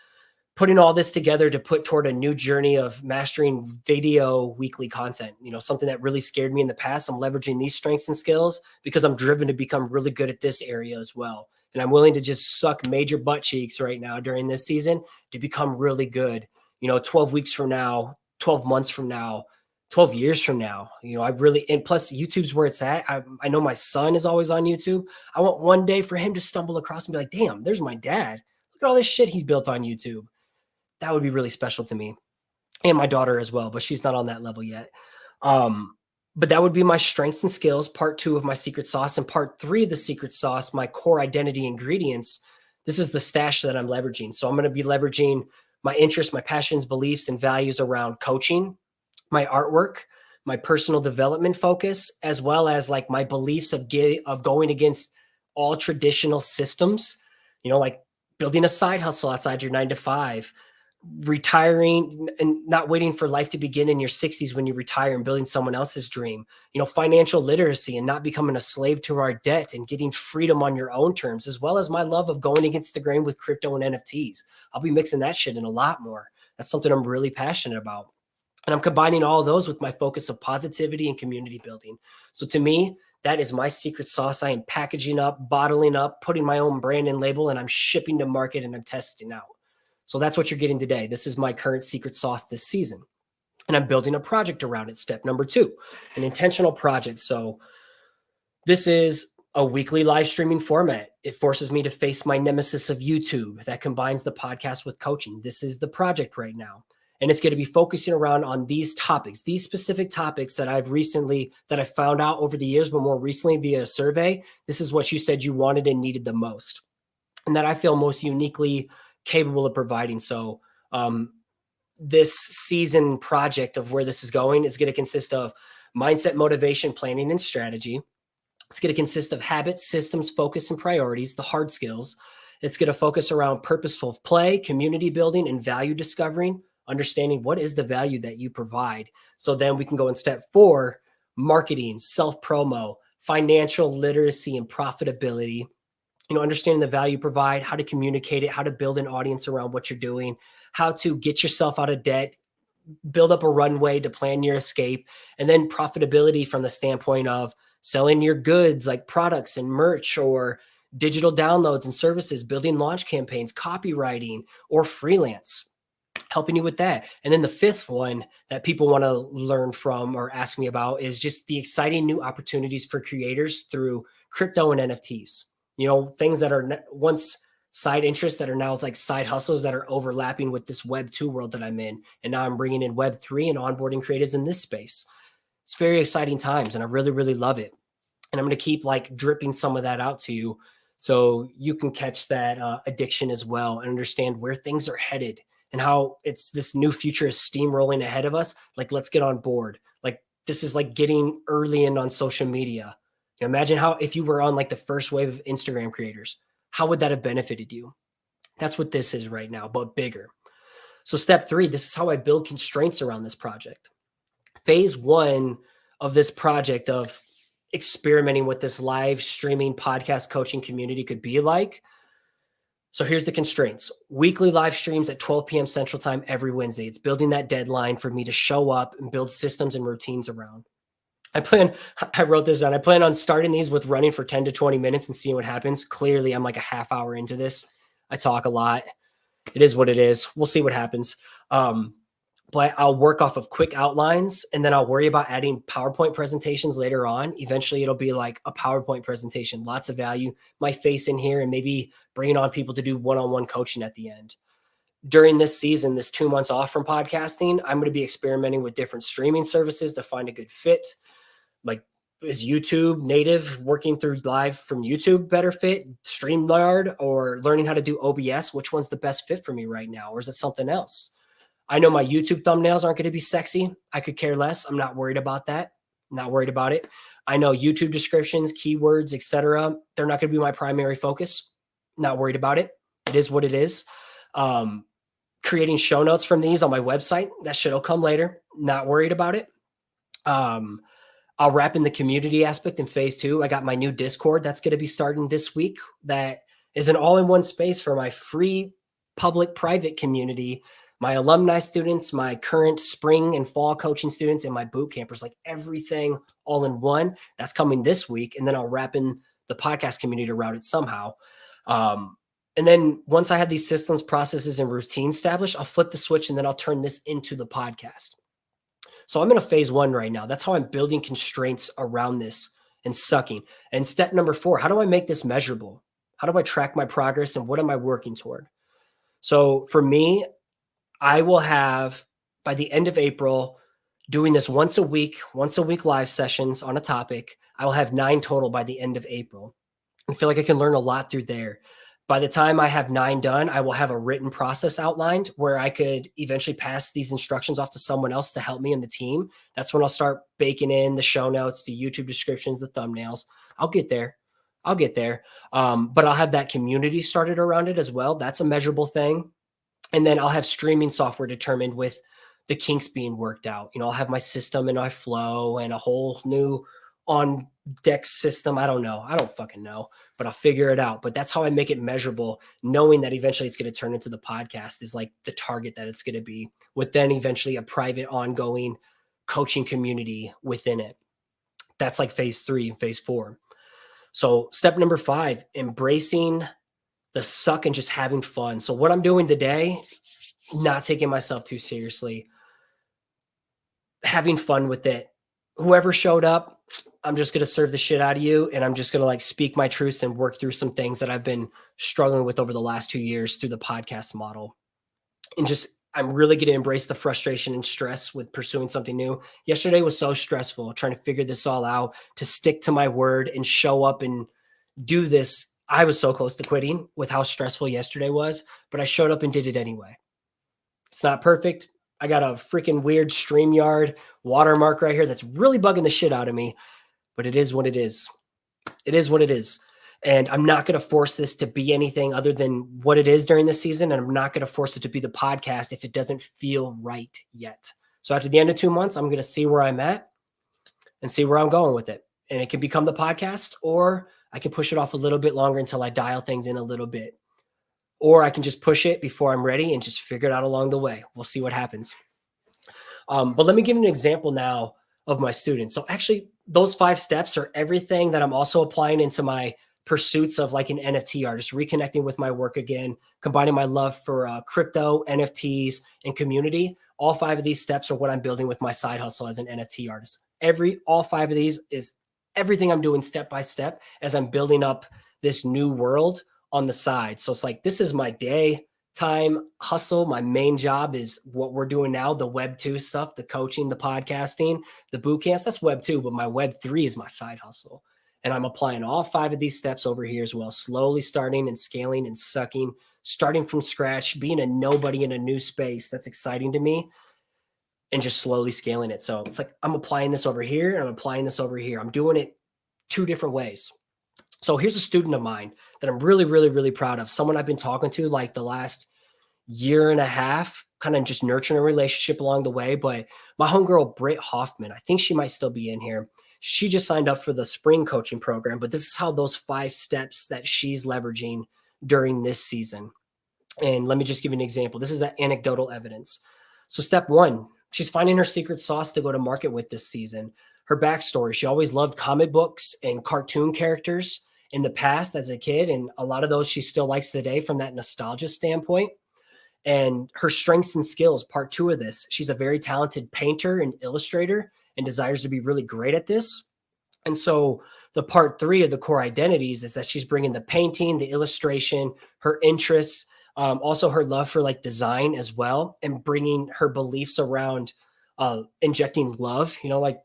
putting all this together to put toward a new journey of mastering video weekly content, something that really scared me in the past. I'm leveraging these strengths and skills because I'm driven to become really good at this area as well. And I'm willing to just suck major butt cheeks right now during this season to become really good, 12 weeks from now, 12 months from now, 12 years from now. And plus YouTube's where it's at. I know my son is always on YouTube. I want one day for him to stumble across and be like, damn, there's my dad. Look at all this shit he's built on YouTube. That would be really special to me, and my daughter as well, but she's not on that level yet. But that would be my strengths and skills, part 2 of my secret sauce, and part 3 of the secret sauce, my core identity ingredients. This is the stash that I'm leveraging. So I'm going to be leveraging my interests, my passions, beliefs, and values around coaching, my artwork, my personal development focus, as well as like my beliefs of going against all traditional systems, like building a side hustle outside your 9 to 5, retiring and not waiting for life to begin in your 60s when you retire and building someone else's dream, financial literacy and not becoming a slave to our debt and getting freedom on your own terms, as well as my love of going against the grain with crypto and NFTs. I'll be mixing that shit in a lot more. That's something I'm really passionate about. And I'm combining all of those with my focus of positivity and community building. So to me, that is my secret sauce. I am packaging up, bottling up, putting my own brand and label, and I'm shipping to market and I'm testing out. So that's what you're getting today. This is my current secret sauce this season. And I'm building a project around it. Step number 2, an intentional project. So this is a weekly live streaming format. It forces me to face my nemesis of YouTube that combines the podcast with coaching. This is the project right now. And it's going to be focusing around on these topics, these specific topics that I found out over the years, but more recently via a survey. This is what you said you wanted and needed the most, and that I feel most uniquely capable of providing. So this season project of where this is going is going to consist of mindset, motivation, planning, and strategy. It's going to consist of habits, systems, focus, and priorities, the hard skills. It's going to focus around purposeful play, community building, and value discovering, understanding what is the value that you provide. So then we can go in step 4, marketing, self-promo, financial literacy, and profitability. Understanding the value you provide, how to communicate it, how to build an audience around what you're doing, how to get yourself out of debt, build up a runway to plan your escape, and then profitability from the standpoint of selling your goods like products and merch or digital downloads and services, building launch campaigns, copywriting, or freelance, helping you with that. And then the 5th one that people want to learn from or ask me about is just the exciting new opportunities for creators through crypto and NFTs. Things that are once side interests that are now like side hustles that are overlapping with this Web 2 world that I'm in. And now I'm bringing in Web 3 and onboarding creatives in this space. It's very exciting times and I really, really love it. And I'm going to keep like dripping some of that out to you so you can catch that addiction as well and understand where things are headed and how it's this new future is steamrolling ahead of us. Like, let's get on board. Like, this is like getting early in on social media. Imagine how if you were on like the first wave of Instagram creators, how would that have benefited you? That's what this is right now, but bigger. So step 3, this is how I build constraints around this project. Phase 1 of this project of experimenting with this live streaming podcast coaching community could be like. So here's the constraints. Weekly live streams at 12 p.m. Central Time every Wednesday. It's building that deadline for me to show up and build systems and routines around. I wrote this down. I plan on starting these with running for 10 to 20 minutes and seeing what happens. Clearly, I'm like a half hour into this. I talk a lot. It is what it is. We'll see what happens. But I'll work off of quick outlines and then I'll worry about adding PowerPoint presentations later on. Eventually, it'll be like a PowerPoint presentation, lots of value, my face in here, and maybe bringing on people to do one-on-one coaching at the end. During this season, this 2 months off from podcasting, I'm going to be experimenting with different streaming services to find a good fit. Like, is YouTube native working through live from YouTube better fit, StreamYard, or learning how to do OBS? Which one's the best fit for me right now? Or is it something else? I know my YouTube thumbnails aren't going to be sexy. I could care less. I'm not worried about that. Not worried about it. I know YouTube descriptions, keywords, etc. They're not going to be my primary focus. Not worried about it. It is what it is. Creating show notes from these on my website, that shit will come later. Not worried about it. I'll wrap in the community aspect in phase 2. I got my new Discord that's going to be starting this week. That is an all-in-one space for my free public private community, my alumni students, my current spring and fall coaching students, and my boot campers, like everything all in one. That's coming this week. And then I'll wrap in the podcast community around it somehow. And then once I have these systems, processes, and routines established, I'll flip the switch and then I'll turn this into the podcast. So I'm in a phase 1 right now. That's how I'm building constraints around this and sucking. And step number 4, how do I make this measurable? How do I track my progress and what am I working toward? So for me, I will have, by the end of April, doing this once a week live sessions on a topic. I will have 9 total by the end of April. I feel like I can learn a lot through there. By the time I have 9 done, I will have a written process outlined where I could eventually pass these instructions off to someone else to help me in the team. That's when I'll start baking in the show notes, the YouTube descriptions, the thumbnails. I'll get there. But I'll have that community started around it as well. That's a measurable thing. And then I'll have streaming software determined with the kinks being worked out. I'll have my system and my flow and a whole new on deck system. I don't know. I don't fucking know, but I'll figure it out. But that's how I make it measurable, knowing that eventually it's going to turn into the podcast is like the target that it's going to be, with then eventually a private ongoing coaching community within it. That's like phase 3 and phase 4. So step number 5, embracing the suck and just having fun. So what I'm doing today, not taking myself too seriously, having fun with it. Whoever showed up, I'm just going to serve the shit out of you. And I'm just going to like speak my truths and work through some things that I've been struggling with over the last 2 years through the podcast model. And just, I'm really going to embrace the frustration and stress with pursuing something new. Yesterday was so stressful, trying to figure this all out, to stick to my word and show up and do this. I was so close to quitting with how stressful yesterday was, but I showed up and did it anyway. It's not perfect. I got a freaking weird StreamYard watermark right here that's really bugging the shit out of me, but it is what it is. It is what it is. And I'm not going to force this to be anything other than what it is during this season. And I'm not going to force it to be the podcast if it doesn't feel right yet. So after the end of 2 months, I'm going to see where I'm at and see where I'm going with it. And it can become the podcast, or I can push it off a little bit longer until I dial things in a little bit. Or I can just push it before I'm ready and just figure it out along the way. We'll see what happens. But let me give you an example now of my students. So actually, those 5 steps are everything that I'm also applying into my pursuits of like an NFT artist, reconnecting with my work again, combining my love for crypto, NFTs, and community. All 5 of these steps are what I'm building with my side hustle as an NFT artist. All 5 of these is everything I'm doing step by step as I'm building up this new world on the side. So it's like, this is my daytime hustle. My main job is what we're doing now, the Web 2 stuff, the coaching, the podcasting, the boot camps. That's Web 2, but my Web 3 is my side hustle. And I'm applying all 5 of these steps over here as well, slowly starting and scaling and sucking, starting from scratch, being a nobody in a new space. That's exciting to me, and just slowly scaling it. So it's like, I'm applying this over here and I'm applying this over here. I'm doing it 2 different ways. So here's a student of mine that I'm really, really, really proud of. Someone I've been talking to like the last year and a half, kind of just nurturing a relationship along the way. But my homegirl, Britt Hoffman, I think she might still be in here. She just signed up for the spring coaching program, but this is how those 5 steps that she's leveraging during this season. And let me just give you an example. This is that anecdotal evidence. So step 1, she's finding her secret sauce to go to market with this season. Her backstory, she always loved comic books and cartoon characters in the past as a kid. And a lot of those she still likes today from that nostalgia standpoint. And her strengths and skills, part 2 of this, she's a very talented painter and illustrator and desires to be really great at this. And so the part 3 of the core identities is that she's bringing the painting, the illustration, her interests, also her love for like design as well, and bringing her beliefs around injecting love. Like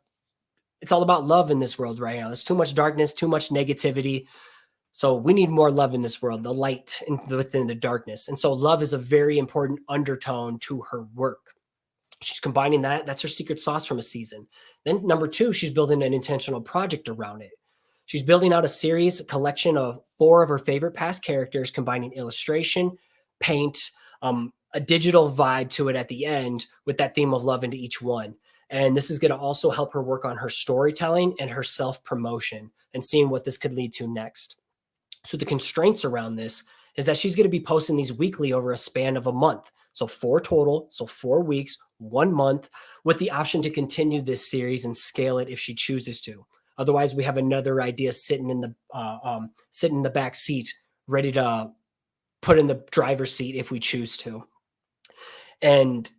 it's all about love in this world right now. There's too much darkness, too much negativity. So we need more love in this world, the light within the darkness. And so love is a very important undertone to her work. She's combining that. That's her secret sauce from a season. Then number 2, she's building an intentional project around it. She's building out a series, a collection of 4 of her favorite past characters, combining illustration, paint, a digital vibe to it at the end with that theme of love into each one. And this is going to also help her work on her storytelling and her self-promotion and seeing what this could lead to next. So the constraints around this is that she's going to be posting these weekly over a span of a month. So 4 total, so 4 weeks, 1 month, with the option to continue this series and scale it if she chooses to. Otherwise, we have another idea sitting in the back seat, ready to put in the driver's seat if we choose to. And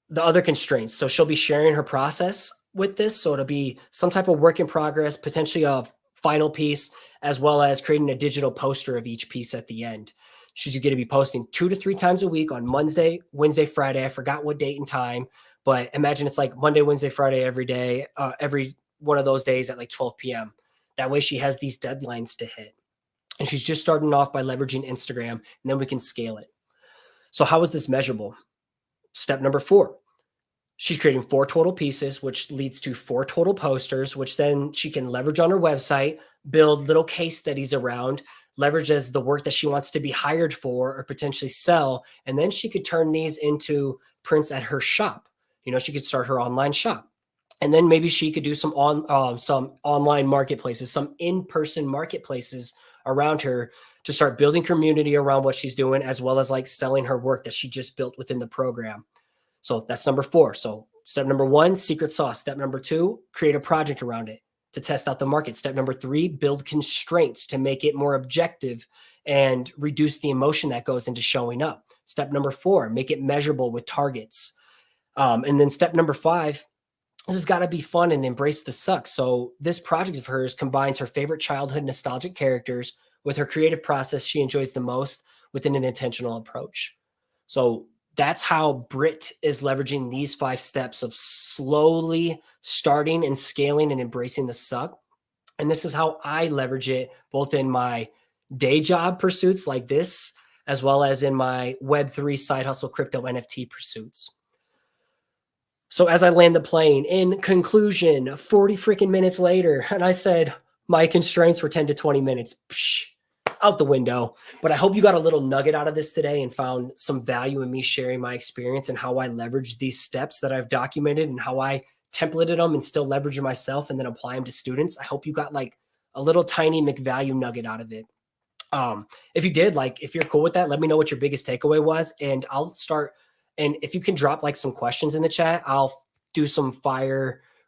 the other constraints, so she'll be sharing her process with this. So it'll be some type of work in progress, potentially a final piece, as well as creating a digital poster of each piece at the end. She's going to be posting 2 to 3 times a week on Monday, Wednesday, Friday. I forgot what date and time, but imagine it's like Monday, Wednesday, Friday, every day, every one of those days at like 12 p.m. That way she has these deadlines to hit. And she's just starting off by leveraging Instagram, and then we can scale it. So how is this measurable? Step number 4. She's creating 4 total pieces, which leads to 4 total posters, which then she can leverage on her website, build little case studies around, leverage as the work that she wants to be hired for or potentially sell. And then she could turn these into prints at her shop. She could start her online shop. And then maybe she could do some online marketplaces, some in-person marketplaces around her to start building community around what she's doing, as well as like selling her work that she just built within the program. So that's number 4. So step number 1, secret sauce. Step number 2, create a project around it to test out the market. Step number 3, build constraints to make it more objective and reduce the emotion that goes into showing up. Step number 4, make it measurable with targets. And then step number 5, this has got to be fun and embrace the suck. So this project of hers combines her favorite childhood nostalgic characters with her creative process she enjoys the most within an intentional approach. So that's how Britt is leveraging these 5 steps of slowly starting and scaling and embracing the suck. And this is how I leverage it both in my day job pursuits like this, as well as in my Web3 side hustle crypto NFT pursuits. So as I land the plane, in conclusion, 40 freaking minutes later, and I said my constraints were 10 to 20 minutes. Psh, out the window. But I hope you got a little nugget out of this today and found some value in me sharing my experience and how I leverage these steps that I've documented and how I templated them and still leverage them myself and then apply them to students. I hope you got like a little tiny McValue nugget out of it. If you did, like, if you're cool with that, let me know what your biggest takeaway was, and I'll start. And if you can drop like some questions in the chat, I'll do some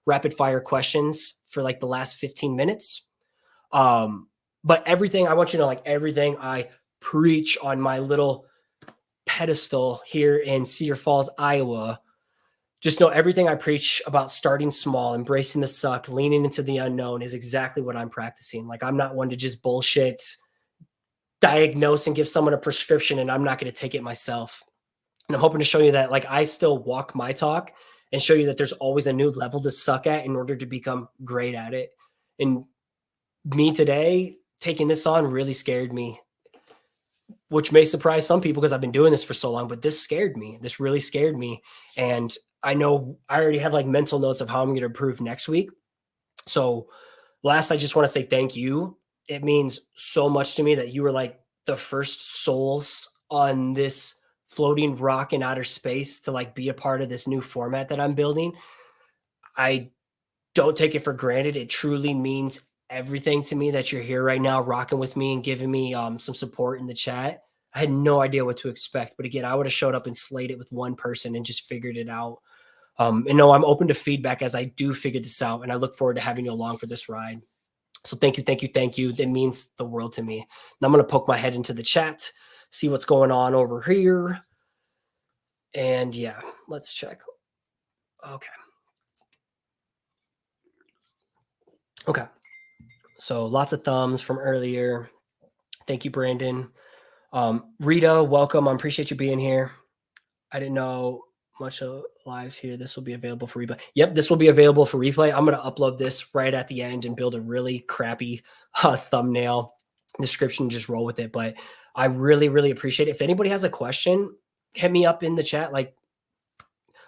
rapid fire questions for like the last 15 minutes. But everything, I want you to know, like everything I preach on my little pedestal here in Cedar Falls, Iowa, just know everything I preach about starting small, embracing the suck, leaning into the unknown is exactly what I'm practicing. Like, I'm not one to just bullshit, diagnose and give someone a prescription, and I'm not going to take it myself. And I'm hoping to show you that, like, I still walk my talk and show you that there's always a new level to suck at in order to become great at it. And me today, taking this on really scared me, which may surprise some people because I've been doing this for so long, but this scared me. This really scared me. And I know I already have like mental notes of how I'm going to improve next week. So last, I just want to say thank you. It means so much to me that you were like the first souls on this floating rock in outer space to like be a part of this new format that I'm building. I don't take it for granted. It truly means everything to me that you're here right now, rocking with me and giving me some support in the chat. I had no idea what to expect, but again, I would have showed up and slayed it with one person and just figured it out. And no, I'm open to feedback as I do figure this out, and I look forward to having you along for this ride. So thank you, thank you, thank you. That means the world to me. And I'm going to poke my head into the chat, see what's going on over here. And yeah, let's check. Okay. So lots of thumbs from earlier. Thank you, Brandon. Rita, welcome. I appreciate you being here. I didn't know much of lives here. This will be available for replay. Yep, this will be available for replay. I'm going to upload this right at the end and build a really crappy thumbnail description. Just roll with it. But I really, really appreciate it. If anybody has a question, hit me up in the chat. Like,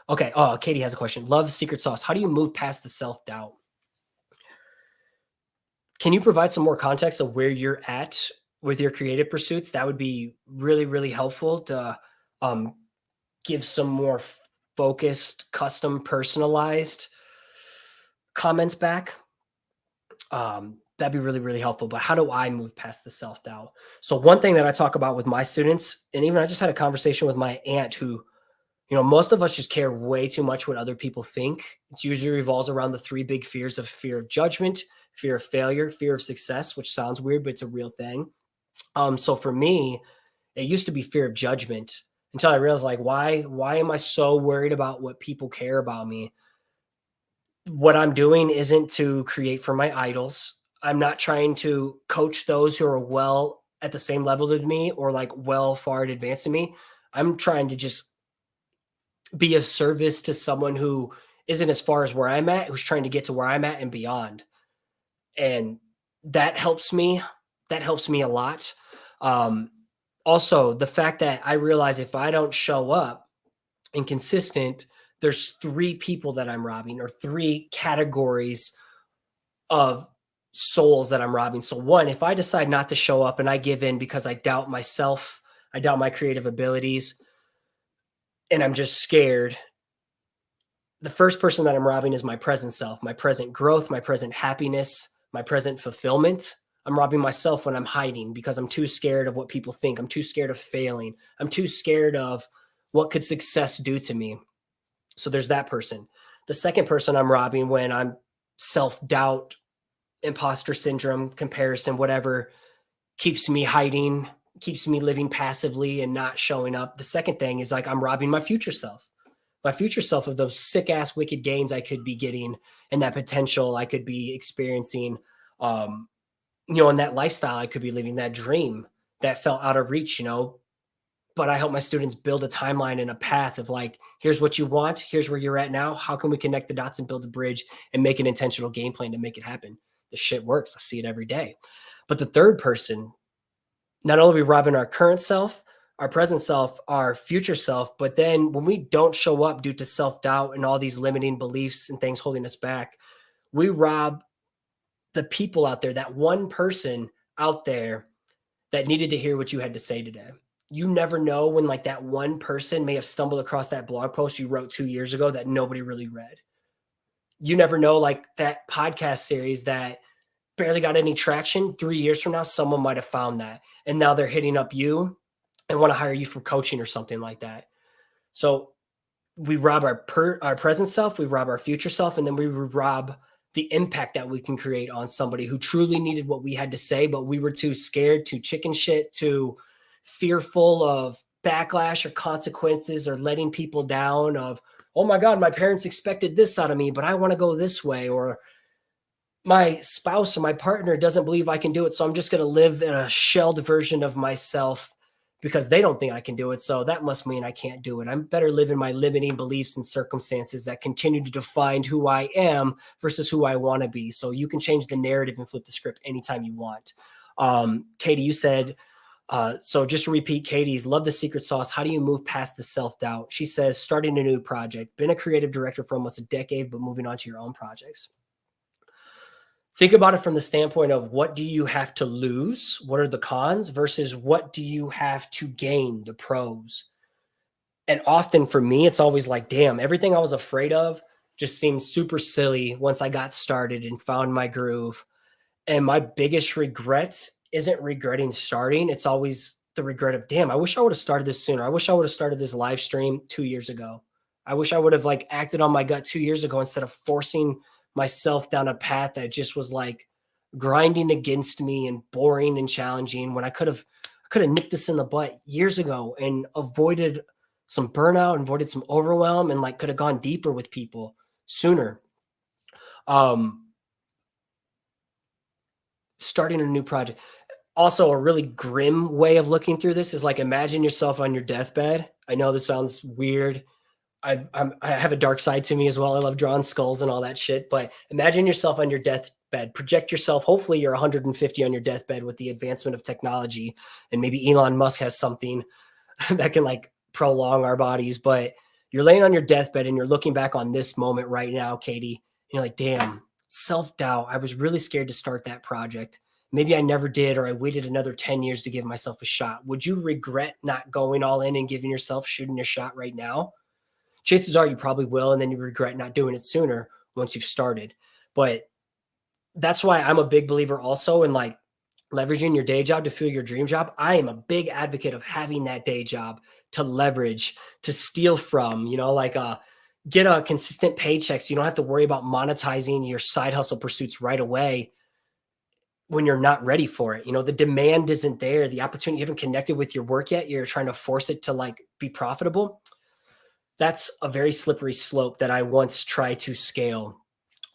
Okay. Oh, Katie has a question. Love secret sauce. How do you move past the self-doubt? Can you provide some more context of where you're at with your creative pursuits? That would be really, really helpful to um, give some more focused, custom, personalized comments back. That'd be really, really helpful. But how do I move past the self-doubt? So one thing that I talk about with my students, and even I just had a conversation with my aunt who, most of us just care way too much what other people think. It usually revolves around the three big fears of fear of judgment, fear of failure, fear of success, which sounds weird, but it's a real thing. So for me, it used to be fear of judgment until I realized, like, why am I so worried about what people care about me? What I'm doing isn't to create for my idols. I'm not trying to coach those who are well at the same level as me or like well far in advance to me. I'm trying to just be of service to someone who isn't as far as where I'm at, who's trying to get to where I'm at and beyond. And that helps me. That helps me a lot. Um, Also, the fact that I realize if I don't show up and consistent, there's three people that I'm robbing or three categories of souls that I'm robbing. So one, if I decide not to show up and I give in because I doubt myself, I doubt my creative abilities, and I'm just scared, the first person that I'm robbing is my present self, my present growth, my present happiness, my present fulfillment. I'm robbing myself when I'm hiding because I'm too scared of what people think. I'm too scared of failing. I'm too scared of what could success do to me. So there's that person. The second person I'm robbing when I'm self-doubt, imposter syndrome, comparison, whatever keeps me hiding, keeps me living passively and not showing up. The second thing is like I'm robbing my future self of those sick ass wicked gains I could be getting and that potential I could be experiencing, and that lifestyle I could be living, that dream that felt out of reach, but I help my students build a timeline and a path of like, here's what you want. Here's where you're at now. How can we connect the dots and build a bridge and make an intentional game plan to make it happen? The shit works. I see it every day. But the third person, not only are we robbing our current self, our present self, our future self, but then when we don't show up due to self-doubt and all these limiting beliefs and things holding us back, we rob the people out there, that one person out there that needed to hear what you had to say today. You never know when like that one person may have stumbled across that blog post you wrote 2 years ago that nobody really read. You never know, like that podcast series that barely got any traction 3 years from now, someone might have found that. And now they're hitting up you and want to hire you for coaching or something like that. So we rob our present self, we rob our future self, and then we rob the impact that we can create on somebody who truly needed what we had to say, but we were too scared, too chicken shit, too fearful of backlash or consequences or letting people down of, oh my God, my parents expected this out of me, but I want to go this way. Or my spouse or my partner doesn't believe I can do it. So I'm just going to live in a shelled version of myself because they don't think I can do it. So that must mean I can't do it. I'm better living my limiting beliefs and circumstances that continue to define who I am versus who I want to be. So you can change the narrative and flip the script anytime you want. Katie, you said, so just to repeat Katie's, love the secret sauce. How do you move past the self-doubt? She says, starting a new project, been a creative director for almost a decade, but moving on to your own projects. Think about it from the standpoint of what do you have to lose? What are the cons versus what do you have to gain, the pros? And often for me, it's always like, damn, everything I was afraid of just seemed super silly once I got started and found my groove. And my biggest regret isn't regretting starting. It's always the regret of, damn, I wish I would have started this sooner. I wish I would have started this live stream 2 years ago. I wish I would have like acted on my gut 2 years ago instead of forcing myself down a path that just was like grinding against me and boring and challenging when I could have nipped this in the butt years ago and avoided some burnout and avoided some overwhelm and like could have gone deeper with people sooner. Starting a new project. Also, a really grim way of looking through this is like, imagine yourself on your deathbed. I know this sounds weird. I have a dark side to me as well. I love drawing skulls and all that shit, but imagine yourself on your deathbed, project yourself. Hopefully you're 150 on your deathbed with the advancement of technology, and maybe Elon Musk has something that can like prolong our bodies, but you're laying on your deathbed and you're looking back on this moment right now, Katie, and you're like, damn, self-doubt. I was really scared to start that project. Maybe I never did, or I waited another 10 years to give myself a shot. Would you regret not going all in and giving yourself shooting a shot right now? Chances are you probably will, and then you regret not doing it sooner once you've started. But that's why I'm a big believer also in like leveraging your day job to fuel your dream job. I am a big advocate of having that day job to leverage, to steal from, like get a consistent paycheck so you don't have to worry about monetizing your side hustle pursuits right away when you're not ready for it. The demand isn't there. The opportunity, you haven't connected with your work yet. You're trying to force it to like be profitable. That's a very slippery slope that I once tried to scale.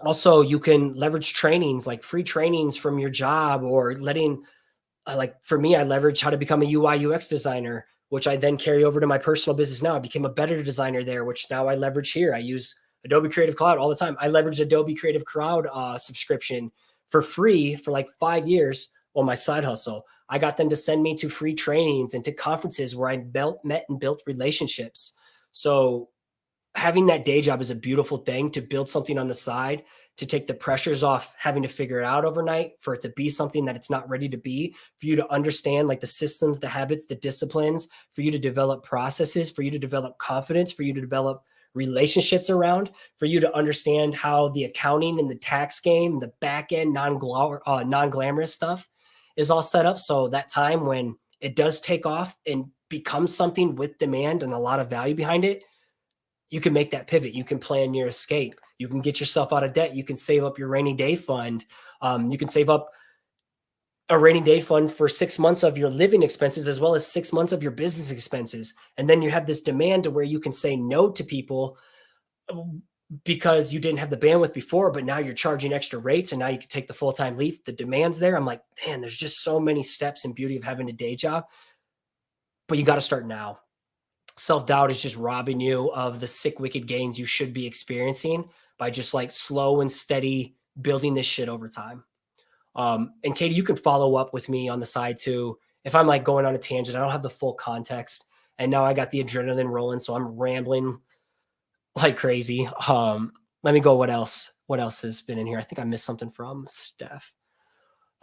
Also, you can leverage trainings, like free trainings from your job, or letting, like for me, I leverage how to become a UI UX designer, which I then carry over to my personal business now. I became a better designer there, which now I leverage here. I use Adobe Creative Cloud all the time. I leveraged Adobe Creative Cloud subscription for free for like 5 years on my side hustle. I got them to send me to free trainings and to conferences where I met and built relationships. So having that day job is a beautiful thing, to build something on the side, to take the pressures off having to figure it out overnight, for it to be something that it's not ready to be, for you to understand like the systems, the habits, the disciplines, for you to develop processes, for you to develop confidence, for you to develop relationships around, for you to understand how the accounting and the tax game, the back end non-glamorous stuff is all set up. So that time when it does take off and becomes something with demand and a lot of value behind it, you can make that pivot. You can plan your escape. You can get yourself out of debt. You can save up your rainy day fund. You can save up a rainy day fund for 6 months of your living expenses, as well as 6 months of your business expenses. And then you have this demand to where you can say no to people because you didn't have the bandwidth before, but now you're charging extra rates and now you can take the full-time leave. The demand's there. I'm like, man, there's just so many steps and beauty of having a day job, but you got to start now. Self-doubt is just robbing you of the sick, wicked gains you should be experiencing by just like slow and steady building this shit over time. And Katie, you can follow up with me on the side too. If I'm like going on a tangent, I don't have the full context, and now I got the adrenaline rolling, so I'm rambling like crazy. Let me go. What else has been in here? I think I missed something from Steph.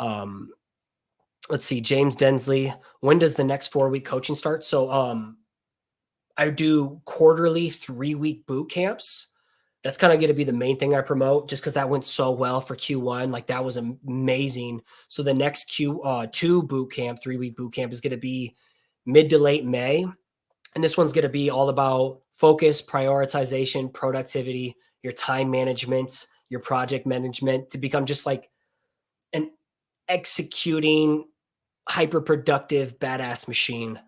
Let's see. James Densley. When does the next 4-week coaching start? So, I do quarterly 3-week boot camps. That's kind of going to be the main thing I promote, just because that went so well for Q1. Like that was amazing. So the next Q2 boot camp, 3-week boot camp, is going to be mid to late May. And this one's going to be all about focus, prioritization, productivity, your time management, your project management, to become just like an executing, hyper productive, badass machine.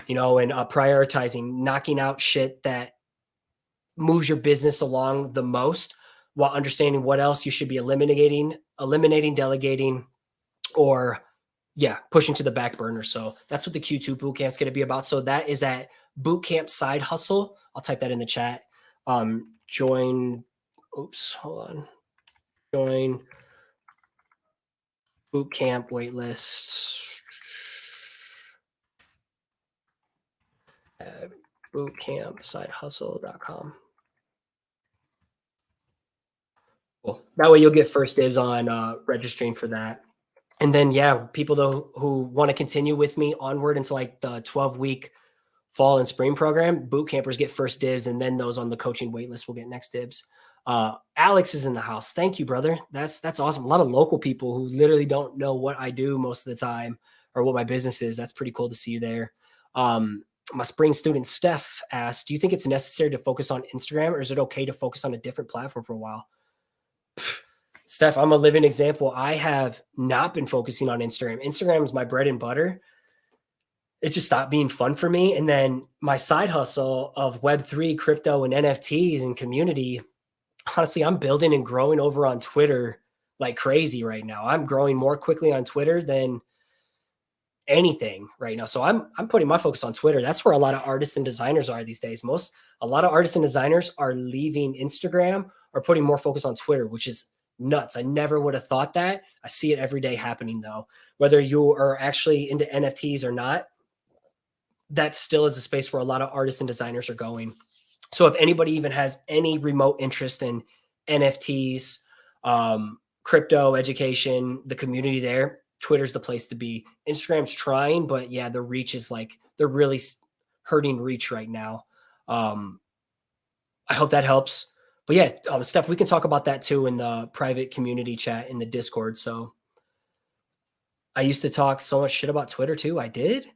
And prioritizing, knocking out shit that moves your business along the most, while understanding what else you should be eliminating, delegating, or pushing to the back burner. So that's what the Q2 bootcamp is going to be about. So that is at Bootcamp Side Hustle. I'll type that in the chat. Join bootcamp waitlist. bootcampsidehustle.com. Cool. That way you'll get first dibs on registering for that. And then, people though who want to continue with me onward into like the 12-week fall and spring program, boot campers get first dibs, and then those on the coaching waitlist will get next dibs. Alex is in the house. Thank you, brother. That's awesome. A lot of local people who literally don't know what I do most of the time or what my business is. That's pretty cool to see you there. My spring student, Steph, asked, do you think it's necessary to focus on Instagram, or is it okay to focus on a different platform for a while? Steph, I'm a living example. I have not been focusing on Instagram. Instagram is my bread and butter. It just stopped being fun for me. And then my side hustle of Web3, crypto, and NFTs and community, honestly, I'm building and growing over on Twitter like crazy right now. I'm growing more quickly on Twitter than anything right now. So I'm putting my focus on Twitter. That's where a lot of artists and designers are these days. A lot of artists and designers are leaving Instagram or putting more focus on Twitter, which is nuts. I never would have thought that. I see it every day happening though. Whether you are actually into NFTs or not, that still is a space where a lot of artists and designers are going. So if anybody even has any remote interest in NFTs, crypto education, the community there, Twitter's the place to be. Instagram's trying, but yeah, the reach is like, they're really hurting reach right now. I hope that helps. But yeah, Steph, we can talk about that too in the private community chat in the Discord. So I used to talk so much shit about Twitter too. I did.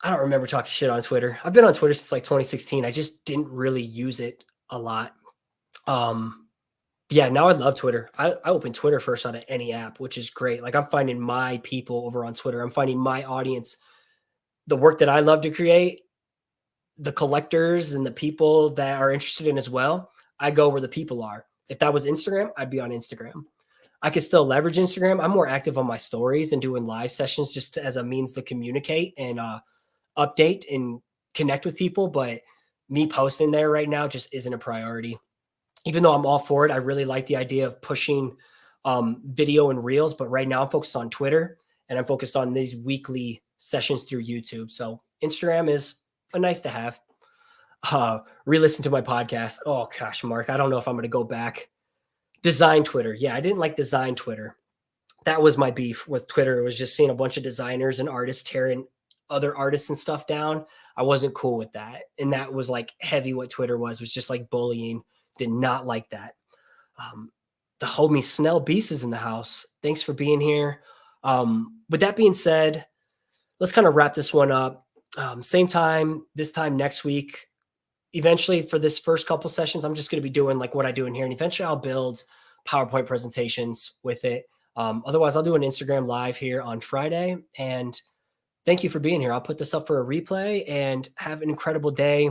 I don't remember talking shit on Twitter. I've been on Twitter since like 2016. I just didn't really use it a lot. Yeah, now I love Twitter. I open Twitter first out of any app, which is great. Like I'm finding my people over on Twitter. I'm finding my audience, the work that I love to create, the collectors and the people that are interested in as well. I go where the people are. If that was Instagram, I'd be on Instagram. I could still leverage Instagram. I'm more active on my stories and doing live sessions just as a means to communicate and update and connect with people. But me posting there right now just isn't a priority. Even though I'm all for it, I really like the idea of pushing video and reels. But right now I'm focused on Twitter and I'm focused on these weekly sessions through YouTube. So Instagram is a nice to have. Re-listen to my podcast. Oh gosh, Mark, I don't know if I'm going to go back. Design Twitter. Yeah, I didn't like design Twitter. That was my beef with Twitter. It was just seeing a bunch of designers and artists tearing other artists and stuff down. I wasn't cool with that. And that was like heavy what Twitter was just like bullying. Did not like that. The homie Snell Beast is in the house. Thanks for being here. With that being said, let's kind of wrap this one up. Same time, this time next week. Eventually for this first couple sessions, I'm just going to be doing like what I do in here. And eventually I'll build PowerPoint presentations with it. Otherwise I'll do an Instagram live here on Friday. And thank you for being here. I'll put this up for a replay and have an incredible day.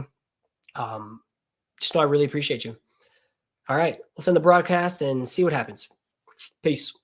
Just know I really appreciate you. All right, let's end the broadcast and see what happens. Peace.